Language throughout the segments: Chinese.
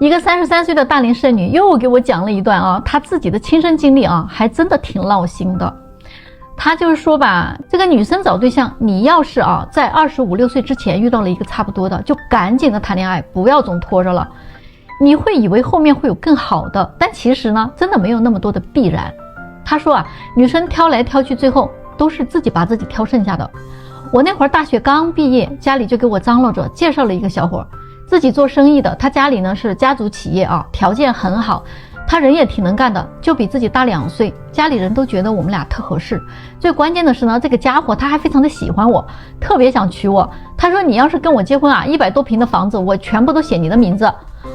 一个33岁的大龄剩女又给我讲了一段啊，她自己的亲身经历啊，还真的挺闹心的。她就是说吧，这个女生找对象，你要是啊在25、26岁之前遇到了一个差不多的，就赶紧的谈恋爱，不要总拖着了。你会以为后面会有更好的，但其实呢，真的没有那么多的必然。她说啊，女生挑来挑去，最后都是自己把自己挑剩下的。我那会儿大学刚毕业，家里就给我张罗着介绍了一个小伙，自己做生意的，他家里呢是家族企业啊，条件很好，他人也挺能干的，就比自己大2岁，家里人都觉得我们俩特合适。最关键的是呢，这个家伙他还非常的喜欢我，特别想娶我。他说你要是跟我结婚啊，100多平的房子我全部都写你的名字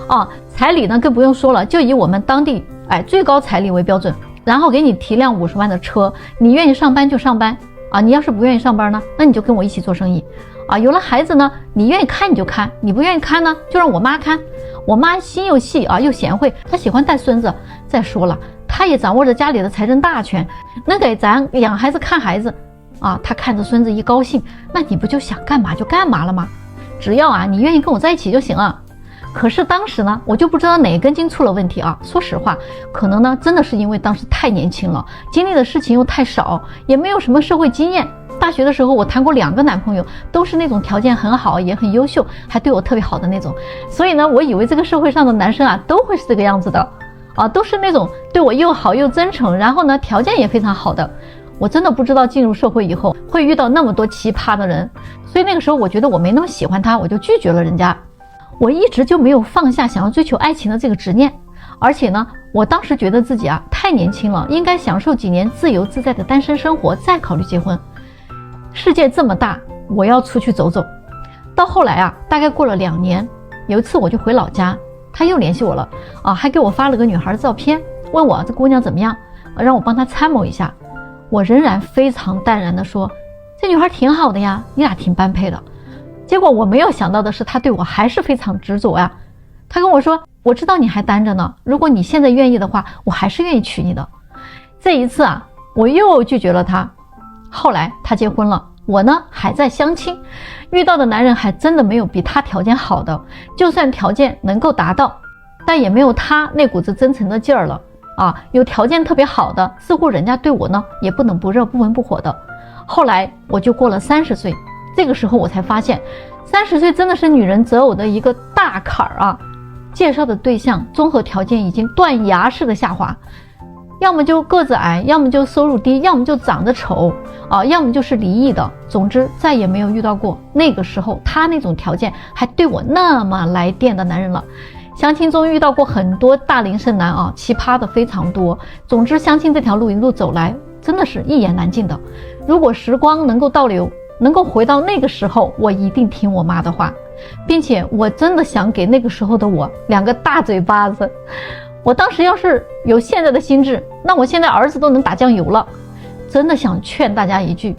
啊，彩礼呢更不用说了，就以我们当地最高彩礼为标准，然后给你提辆50万的车，你愿意上班就上班啊，你要是不愿意上班呢，那你就跟我一起做生意啊。有了孩子呢，你愿意看你就看，你不愿意看呢，就让我妈看。我妈心又细啊，又贤惠，她喜欢带孙子。再说了，她也掌握着家里的财政大权，能给咱养孩子看孩子啊。她看着孙子一高兴，那你不就想干嘛就干嘛了吗？只要啊你愿意跟我在一起就行了。可是当时呢，我就不知道哪根筋出了问题啊。说实话，可能呢真的是因为当时太年轻了，经历的事情又太少，也没有什么社会经验。大学的时候我谈过2个男朋友，都是那种条件很好，也很优秀，还对我特别好的那种。所以呢，我以为这个社会上的男生啊都会是这个样子的啊，都是那种对我又好又真诚，然后呢条件也非常好的。我真的不知道进入社会以后会遇到那么多奇葩的人，所以那个时候我觉得我没那么喜欢他，我就拒绝了人家。我一直就没有放下想要追求爱情的这个执念，而且呢，我当时觉得自己啊太年轻了，应该享受几年自由自在的单身生活，再考虑结婚。世界这么大，我要出去走走。到后来啊，大概过了2年，有一次我就回老家，他又联系我了啊，还给我发了个女孩的照片，问我这姑娘怎么样，让我帮她参谋一下。我仍然非常淡然地说，这女孩挺好的呀，你俩挺般配的。结果我没有想到的是，他对我还是非常执着呀。他跟我说，我知道你还单着呢，如果你现在愿意的话，我还是愿意娶你的。这一次啊，我又拒绝了他。后来他结婚了，我呢还在相亲，遇到的男人还真的没有比他条件好的，就算条件能够达到，但也没有他那股子真诚的劲儿了啊。有条件特别好的，似乎人家对我呢也不冷不热不温不火的。后来我就过了30岁，这个时候我才发现30岁真的是女人择偶的一个大坎儿啊。介绍的对象综合条件已经断崖式的下滑，要么就个子矮，要么就收入低，要么就长得丑啊，要么就是离异的。总之再也没有遇到过那个时候他那种条件还对我那么来电的男人了。相亲中遇到过很多大龄剩男啊，奇葩的非常多。总之相亲这条路一路走来，真的是一言难尽的。如果时光能够倒流，能够回到那个时候，我一定听我妈的话，并且我真的想给那个时候的我2个大嘴巴子。我当时要是有现在的心智，那我现在儿子都能打酱油了。真的想劝大家一句，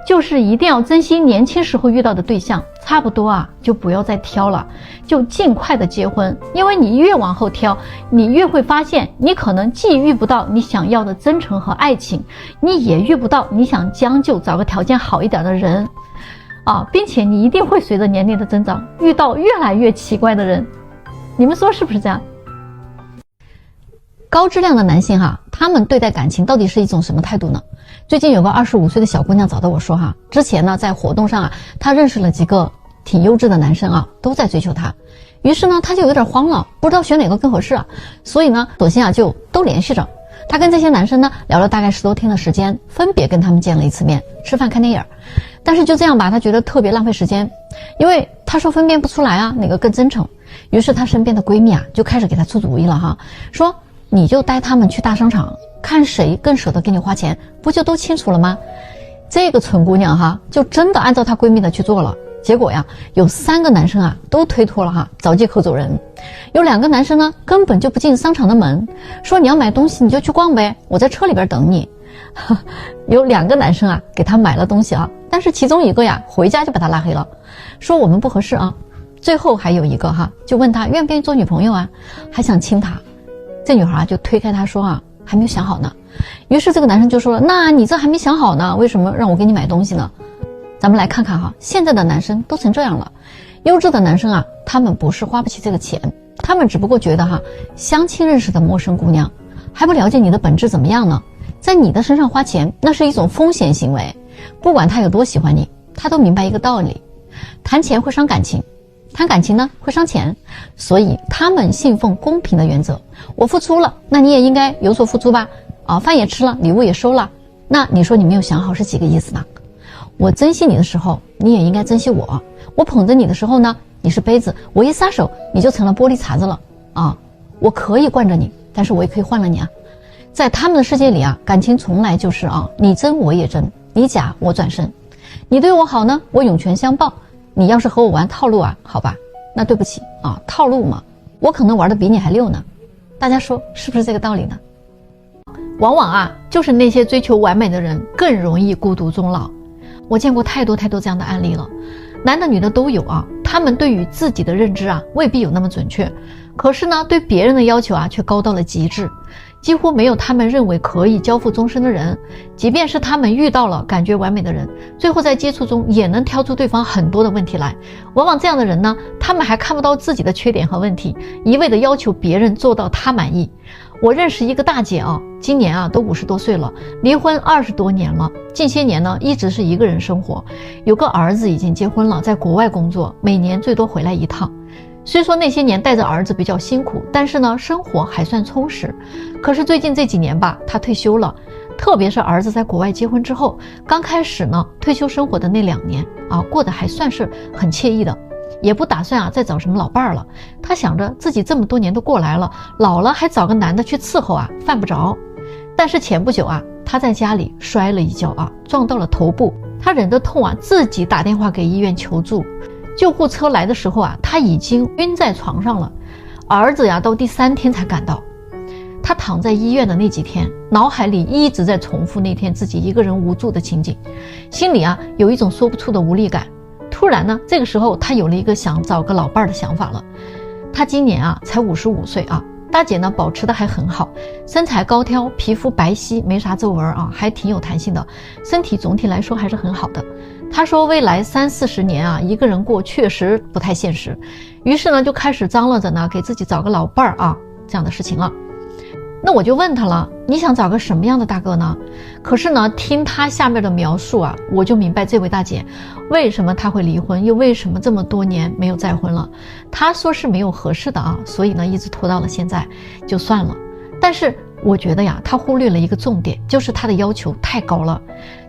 就是一定要珍惜年轻时候遇到的对象，差不多啊就不要再挑了，就尽快的结婚。因为你越往后挑，你越会发现你可能既遇不到你想要的真诚和爱情，你也遇不到你想将就找个条件好一点的人啊，并且你一定会随着年龄的增长遇到越来越奇怪的人。你们说是不是这样？高质量的男性哈，他们对待感情到底是一种什么态度呢？最近有个25岁的小姑娘找到我说哈，之前呢在活动上啊，她认识了几个挺优质的男生啊，都在追求她。于是呢她就有点慌了，不知道选哪个更合适啊，所以呢索性啊就都联系着。她跟这些男生呢聊了大概10多天的时间，分别跟他们见了1次面，吃饭看电影。但是就这样吧，她觉得特别浪费时间，因为她说分辨不出来啊哪个更真诚。于是她身边的闺蜜啊就开始给她出主意了哈，说你就带他们去大商场，看谁更舍得给你花钱，不就都清楚了吗？这个蠢姑娘哈，就真的按照她闺蜜的去做了。结果呀，有3个男生啊都推脱了哈，找借口走人。有2个男生呢，根本就不进商场的门，说你要买东西你就去逛呗，我在车里边等你。有2个男生啊给她买了东西啊，但是其中一个呀回家就把她拉黑了，说我们不合适啊。最后还有一个哈，就问她愿不愿意做女朋友啊，还想亲她。这女孩就推开他说啊，还没有想好呢。于是这个男生就说了，那你这还没想好呢，为什么让我给你买东西呢？咱们来看看哈，现在的男生都成这样了。优质的男生啊，他们不是花不起这个钱，他们只不过觉得相亲认识的陌生姑娘还不了解你的本质怎么样呢，在你的身上花钱那是一种风险行为，不管他有多喜欢你，他都明白一个道理，谈钱会伤感情，谈感情呢会伤钱，所以他们信奉公平的原则，我付出了，那你也应该有所付出吧，饭也吃了，礼物也收了，那你说你没有想好是几个意思呢？我珍惜你的时候，你也应该珍惜我，我捧着你的时候呢，你是杯子，我一撒手你就成了玻璃碴子了我可以惯着你，但是我也可以换了你在他们的世界里感情从来就是你争我也争，你假我转身，你对我好呢，我涌泉相报，你要是和我玩套路好吧，那对不起套路嘛，我可能玩得比你还溜呢，大家说是不是这个道理呢？往往就是那些追求完美的人更容易孤独终老，我见过太多这样的案例了，男的女的都有他们对于自己的认知未必有那么准确，可是呢对别人的要求却高到了极致，几乎没有他们认为可以交付终身的人，即便是他们遇到了感觉完美的人，最后在接触中也能挑出对方很多的问题来，往往这样的人呢，他们还看不到自己的缺点和问题，一味的要求别人做到他满意。我认识一个大姐今年都50多岁了，离婚20多年了，近些年呢一直是一个人生活，有个儿子已经结婚了，在国外工作，每年最多回来一趟。虽说那些年带着儿子比较辛苦，但是呢生活还算充实。可是最近这几年吧，他退休了，特别是儿子在国外结婚之后，刚开始呢退休生活的那2年过得还算是很惬意的，也不打算再找什么老伴儿了。他想着自己这么多年都过来了，老了还找个男的去伺候犯不着。但是前不久他在家里摔了一跤撞到了头部，他忍着痛自己打电话给医院求助。救护车来的时候他已经晕在床上了，儿子到第3天才赶到。他躺在医院的那几天，脑海里一直在重复那天自己一个人无助的情景，心里有一种说不出的无力感。突然呢，这个时候他有了一个想找个老伴儿的想法了。他今年才55岁大姐呢保持的还很好，身材高挑，皮肤白皙，没啥皱纹还挺有弹性的，身体总体来说还是很好的。他说未来30-40年一个人过确实不太现实，于是呢就开始张罗着呢给自己找个老伴儿这样的事情了。那我就问他了，你想找个什么样的大哥呢？可是呢听他下面的描述我就明白这位大姐为什么她会离婚，又为什么这么多年没有再婚了。她说是没有合适的所以呢一直拖到了现在就算了。但是我觉得她忽略了一个重点，就是她的要求太高了。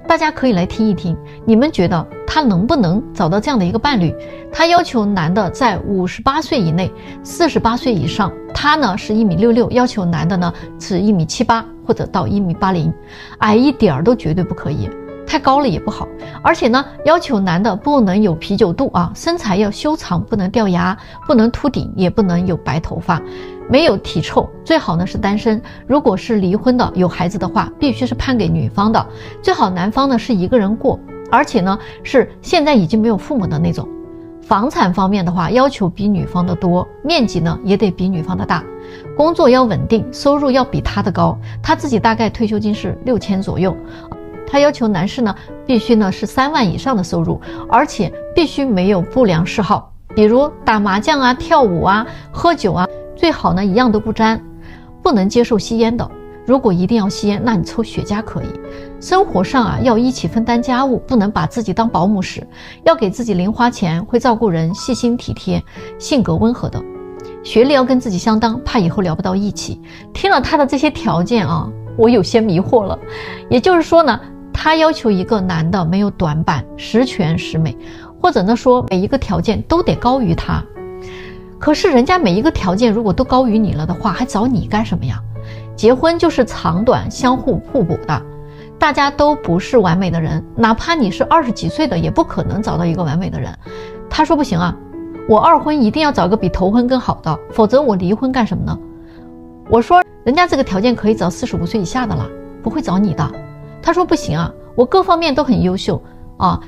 大家可以来听一听，你们觉得她能不能找到这样的一个伴侣？她要求男的在58岁以内，48岁以上，她呢是1.66米，要求男的呢是1.78米或者到1.80米，矮一点都绝对不可以，太高了也不好。而且呢要求男的不能有啤酒肚身材要修长，不能掉牙，不能秃顶，也不能有白头发，没有体臭，最好呢是单身。如果是离婚的有孩子的话，必须是判给女方的，最好男方呢是一个人过，而且呢是现在已经没有父母的那种。房产方面的话，要求比女方的多，面积呢也得比女方的大，工作要稳定，收入要比他的高，他自己大概退休金是6000左右。他要求男士呢必须呢是3万以上的收入，而且必须没有不良嗜好，比如打麻将跳舞喝酒最好呢一样都不沾，不能接受吸烟的，如果一定要吸烟，那你抽雪茄可以。生活上要一起分担家务，不能把自己当保姆使，要给自己零花钱，会照顾人，细心体贴，性格温和的。学历要跟自己相当，怕以后聊不到一起。听了他的这些条件我有些迷惑了。也就是说呢，他要求一个男的没有短板，十全十美，或者呢说每一个条件都得高于他。可是人家每一个条件如果都高于你了的话，还找你干什么呀？结婚就是长短相互互补的，大家都不是完美的人，哪怕你是20几岁的，也不可能找到一个完美的人。他说不行我2婚一定要找个比头婚更好的，否则我离婚干什么呢？我说人家这个条件可以找45岁以下的了，不会找你的。他说不行我各方面都很优秀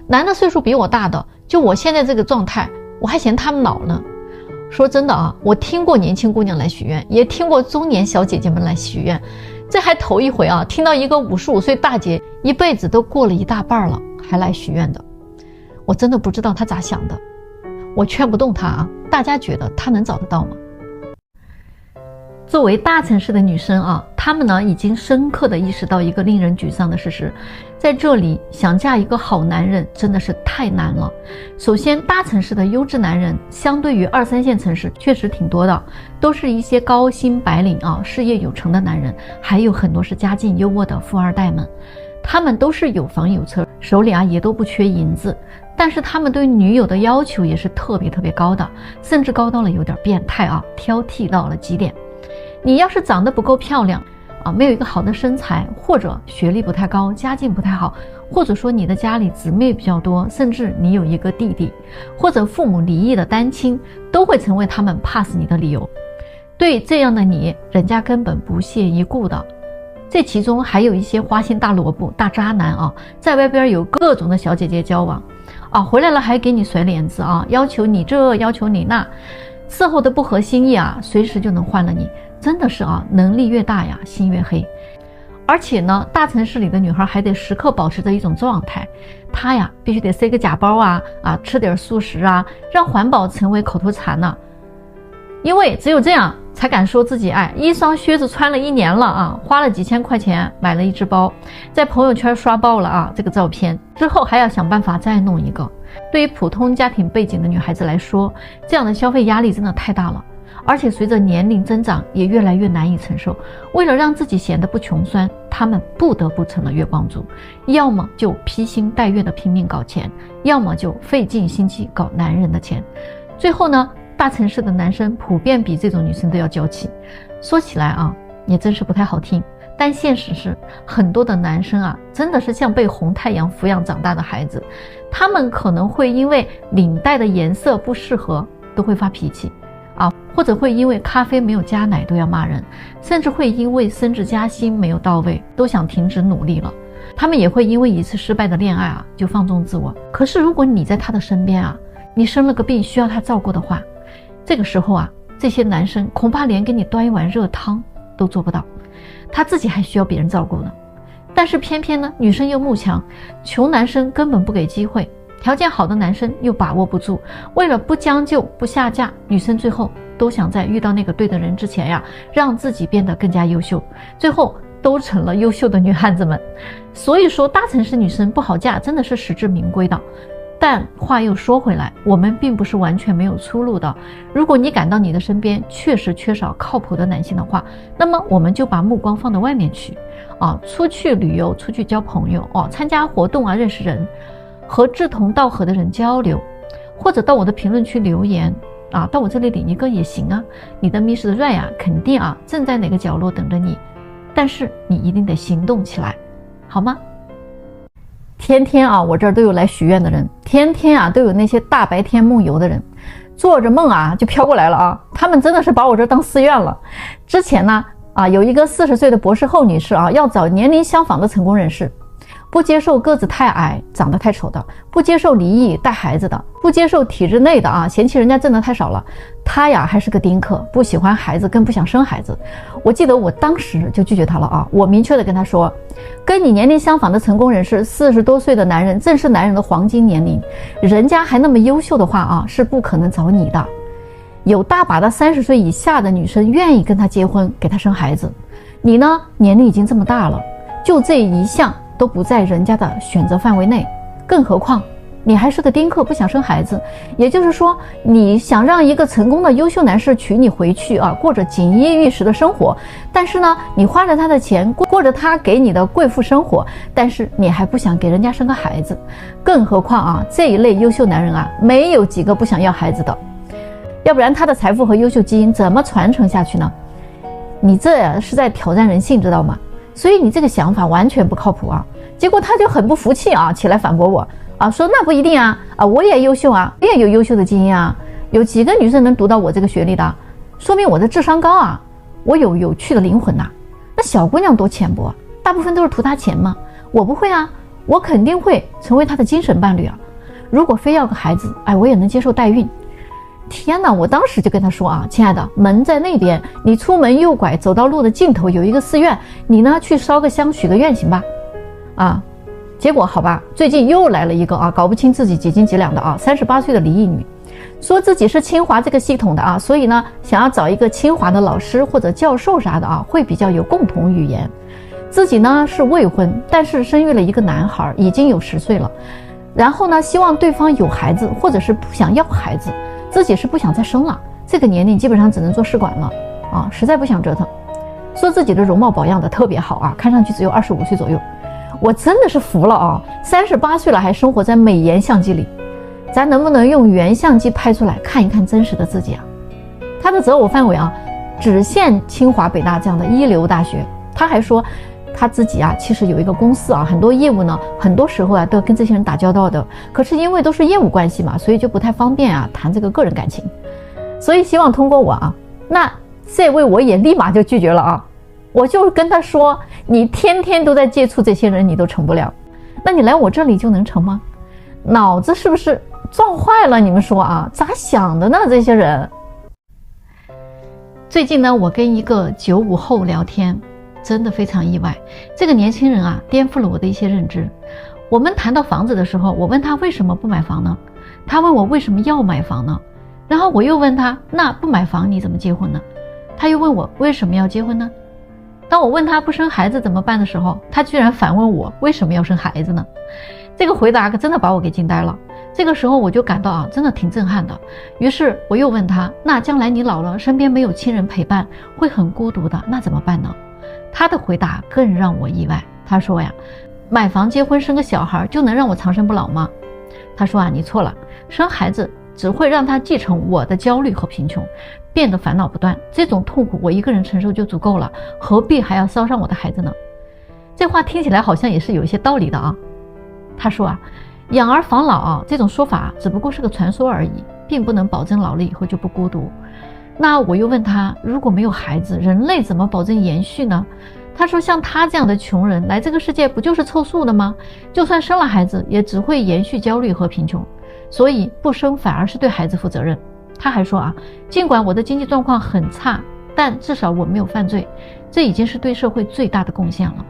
男的岁数比我大的，就我现在这个状态，我还嫌他们老呢。说真的我听过年轻姑娘来许愿，也听过中年小姐姐们来许愿，这还头一回听到一个55岁大姐一辈子都过了一大半了还来许愿的，我真的不知道她咋想的。我劝不动她大家觉得她能找得到吗？作为大城市的女生啊，她们呢已经深刻地意识到一个令人沮丧的事实，在这里想嫁一个好男人真的是太难了。首先，大城市的优质男人相对于2、3线城市确实挺多的，都是一些高薪白领啊，事业有成的男人，还有很多是家境优渥的富二代们。他们都是有房有车，手里也都不缺银子，但是他们对女友的要求也是特别高的，甚至高到了有点变态啊，挑剔到了极点。你要是长得不够漂亮没有一个好的身材，或者学历不太高，家境不太好，或者说你的家里姊妹比较多，甚至你有一个弟弟，或者父母离异的单亲，都会成为他们 pass 你的理由。对这样的你，人家根本不屑一顾的。这其中还有一些花心大萝卜、大渣男在外边有各种的小姐姐交往回来了还给你甩脸子要求你这要求你那，伺候的不合心意随时就能换了你，真的是能力越大心越黑。而且呢，大城市里的女孩还得时刻保持着一种状态，她必须得塞个假包吃点素食让环保成为口头禅呢。因为只有这样才敢说自己一双靴子穿了1年了花了几千块钱买了一只包，在朋友圈刷爆了这个照片，之后还要想办法再弄一个。对于普通家庭背景的女孩子来说，这样的消费压力真的太大了，而且随着年龄增长也越来越难以承受。为了让自己显得不穷酸，她们不得不成了月光族，要么就披星戴月的拼命搞钱，要么就费尽心机搞男人的钱。最后呢，大城市的男生普遍比这种女生都要娇气。说起来也真是不太好听，但现实是很多的男生真的是像被红太阳抚养长大的孩子，他们可能会因为领带的颜色不适合都会发脾气或者会因为咖啡没有加奶都要骂人，甚至会因为升职加薪没有到位都想停止努力了。他们也会因为一次失败的恋爱就放纵自我。可是如果你在他的身边你生了个病需要他照顾的话，这个时候这些男生恐怕连给你端一碗热汤都做不到，他自己还需要别人照顾呢。但是偏偏呢，女生又慕强，穷男生根本不给机会，条件好的男生又把握不住。为了不将就不下嫁，女生最后都想在遇到那个对的人之前让自己变得更加优秀，最后都成了优秀的女汉子们。所以说大城市女生不好嫁真的是实至名归的。但话又说回来，我们并不是完全没有出路的。如果你感到你的身边确实缺少靠谱的男性的话，那么我们就把目光放到外面去出去旅游，出去交朋友参加活动认识人，和志同道合的人交流，或者到我的评论区留言到我这里领一个也行你的迷失的瑞肯定正在哪个角落等着你，但是你一定得行动起来，好吗？天天我这儿都有来许愿的人，天天都有那些大白天梦游的人，做着梦就飘过来了他们真的是把我这当寺院了。之前呢有一个40岁的博士后女士要找年龄相仿的成功人士，不接受个子太矮长得太丑的，不接受离异带孩子的，不接受体制内的嫌弃人家挣得太少了。她还是个丁克，不喜欢孩子，更不想生孩子。我记得我当时就拒绝她了我明确的跟她说，跟你年龄相仿的成功人士40多岁的男人正是男人的黄金年龄，人家还那么优秀的话是不可能找你的。有大把的30岁以下的女生愿意跟他结婚，给他生孩子，你呢年龄已经这么大了，就这一项都不在人家的选择范围内，更何况你还是个丁克，不想生孩子。也就是说，你想让一个成功的优秀男士娶你回去过着锦衣玉食的生活，但是呢你花着他的钱，过着他给你的贵妇生活，但是你还不想给人家生个孩子。更何况这一类优秀男人没有几个不想要孩子的，要不然他的财富和优秀基因怎么传承下去呢？你这是在挑战人性，知道吗？所以你这个想法完全不靠谱结果他就很不服气起来反驳我说那不一定我也优秀我也有优秀的基因有几个女生能读到我这个学历的，说明我的智商高我有有趣的灵魂那小姑娘多浅薄，大部分都是图她钱吗？我不会我肯定会成为她的精神伴侣如果非要个孩子我也能接受代孕。天哪，我当时就跟他说亲爱的，门在那边，你出门右拐走到路的尽头有一个寺院，你呢去烧个香许个愿行吧结果好吧，最近又来了一个搞不清自己几斤几两的38岁的离异女。说自己是清华这个系统的啊，所以呢，想要找一个清华的老师或者教授啥的啊，会比较有共同语言。自己呢是未婚，但是生育了一个男孩，已经有10岁了。然后呢，希望对方有孩子，或者是不想要孩子，自己是不想再生了。这个年龄基本上只能做试管了啊，实在不想折腾。说自己的容貌保养的特别好啊，看上去只有25岁左右。我真的是服了啊！38岁了还生活在美颜相机里，咱能不能用原相机拍出来看一看真实的自己啊？他的择偶范围啊，只限清华北大这样的一流大学。他还说他自己啊，其实有一个公司啊，很多业务呢，很多时候啊都跟这些人打交道的。可是因为都是业务关系嘛，所以就不太方便啊谈这个个人感情。所以希望通过我啊，那这位我也立马就拒绝了啊。我就跟他说，你天天都在接触这些人，你都成不了，那你来我这里就能成吗？脑子是不是撞坏了？你们说啊，咋想的呢？这些人。最近呢，我跟一个95后聊天，真的非常意外。这个年轻人啊，颠覆了我的一些认知。我们谈到房子的时候，我问他为什么不买房呢？他问我为什么要买房呢？然后我又问他，那不买房你怎么结婚呢？他又问我为什么要结婚呢？当我问他不生孩子怎么办的时候，他居然反问我为什么要生孩子呢？这个回答可真的把我给惊呆了。这个时候我就感到啊，真的挺震撼的。于是我又问他，那将来你老了，身边没有亲人陪伴，会很孤独的，那怎么办呢？他的回答更让我意外。他说呀，买房结婚生个小孩就能让我长生不老吗？他说啊，你错了，生孩子只会让他继承我的焦虑和贫穷，变得烦恼不断，这种痛苦我一个人承受就足够了，何必还要烧上我的孩子呢？这话听起来好像也是有一些道理的啊。他说啊，养儿防老啊，这种说法只不过是个传说而已，并不能保证老了以后就不孤独。那我又问他，如果没有孩子，人类怎么保证延续呢？他说像他这样的穷人来这个世界不就是凑数的吗？就算生了孩子也只会延续焦虑和贫穷，所以不生反而是对孩子负责任。他还说啊，尽管我的经济状况很差，但至少我没有犯罪，这已经是对社会最大的贡献了，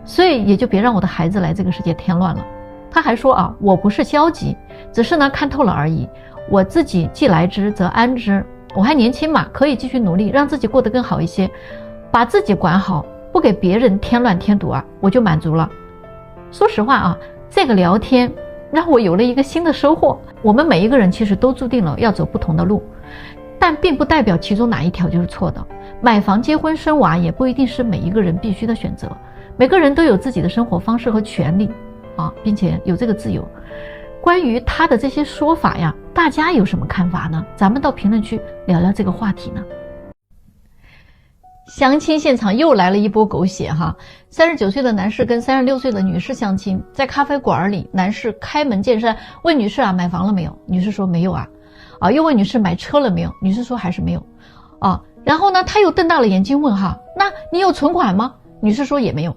所以也就别让我的孩子来这个世界添乱了。他还说啊，我不是消极，只是呢看透了而已，我自己既来之则安之，我还年轻嘛，可以继续努力让自己过得更好一些，把自己管好，不给别人添乱添堵啊，我就满足了。说实话啊，这个聊天让我有了一个新的收获。我们每一个人其实都注定了要走不同的路，但并不代表其中哪一条就是错的。买房结婚生娃也不一定是每一个人必须的选择，每个人都有自己的生活方式和权利啊，并且有这个自由。关于他的这些说法呀，大家有什么看法呢？咱们到评论区聊聊这个话题呢。相亲现场又来了一波狗血哈！39岁的男士跟36岁的女士相亲，在咖啡馆里，男士开门见山问女士啊，买房了没有？女士说没有啊。又问女士买车了没有？女士说还是没有。然后呢，他又瞪大了眼睛问哈，那你有存款吗？女士说也没有。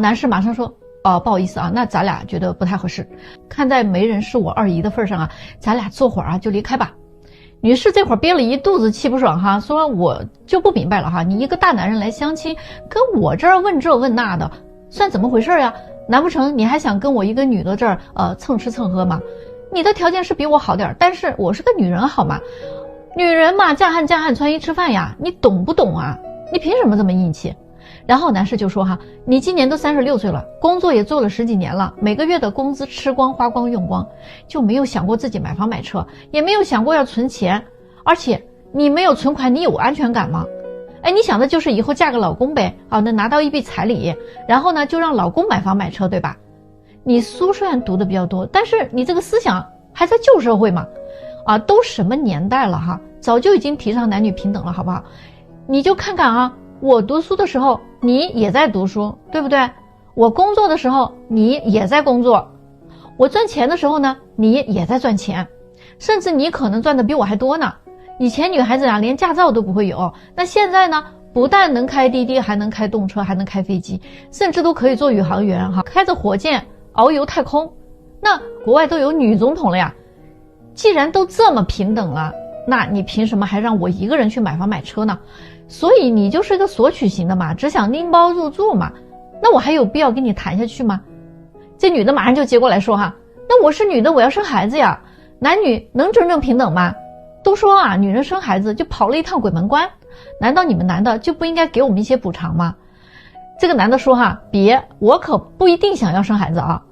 男士马上说，不好意思啊，那咱俩觉得不太合适，看在媒人是我二姨的份上啊，咱俩坐会儿啊就离开吧。女士这会儿憋了一肚子气不爽哈，说我就不明白了哈，你一个大男人来相亲，跟我这儿问这问那的，算怎么回事呀？难不成你还想跟我一个女的这儿蹭吃蹭喝吗？你的条件是比我好点，但是我是个女人好吗？女人嘛，嫁汉穿衣吃饭呀，你懂不懂啊？你凭什么这么硬气？然后男士就说哈，你今年都36岁了，工作也做了10几年了，每个月的工资吃光花光用光，就没有想过自己买房买车，也没有想过要存钱，而且你没有存款，你有安全感吗？你想的就是以后嫁个老公呗，能拿到一笔彩礼，然后呢就让老公买房买车，对吧？你书虽然读的比较多，但是你这个思想还在旧社会嘛？都什么年代了哈，早就已经提倡男女平等了，好不好？你就看看啊，我读书的时候你也在读书，对不对？我工作的时候你也在工作，我赚钱的时候呢你也在赚钱，甚至你可能赚的比我还多呢。以前女孩子连驾照都不会有，那现在呢不但能开滴滴，还能开动车，还能开飞机，甚至都可以做宇航员哈，开着火箭遨游太空。那国外都有女总统了呀，既然都这么平等了，那你凭什么还让我一个人去买房买车呢？所以你就是一个索取型的嘛，只想拎包入住嘛，那我还有必要跟你谈下去吗？这女的马上就接过来说哈，那我是女的，我要生孩子呀，男女能真正平等吗？都说啊，女人生孩子就跑了一趟鬼门关，难道你们男的就不应该给我们一些补偿吗？这个男的说哈，别，我可不一定想要生孩子啊。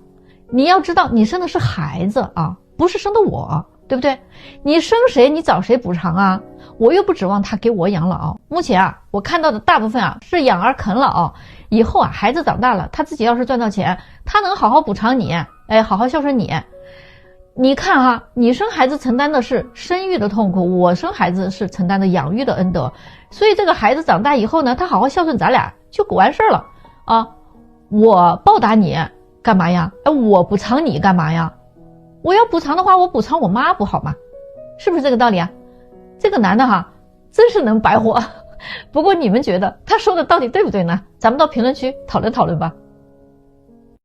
你要知道，你生的是孩子啊，不是生的我，对不对？你生谁，你找谁补偿啊？我又不指望他给我养老。目前啊，我看到的大部分啊是养儿啃老，以后啊孩子长大了，他自己要是赚到钱，他能好好补偿你，好好孝顺你。你看哈，你生孩子承担的是生育的痛苦，我生孩子是承担的养育的恩德，所以这个孩子长大以后呢，他好好孝顺咱俩就完事儿了啊。我报答你干嘛呀？我补偿你干嘛呀？我要补偿的话，我补偿我妈不好吗？是不是这个道理啊？这个男的哈，真是能白活。不过你们觉得他说的到底对不对呢？咱们到评论区讨论讨论吧。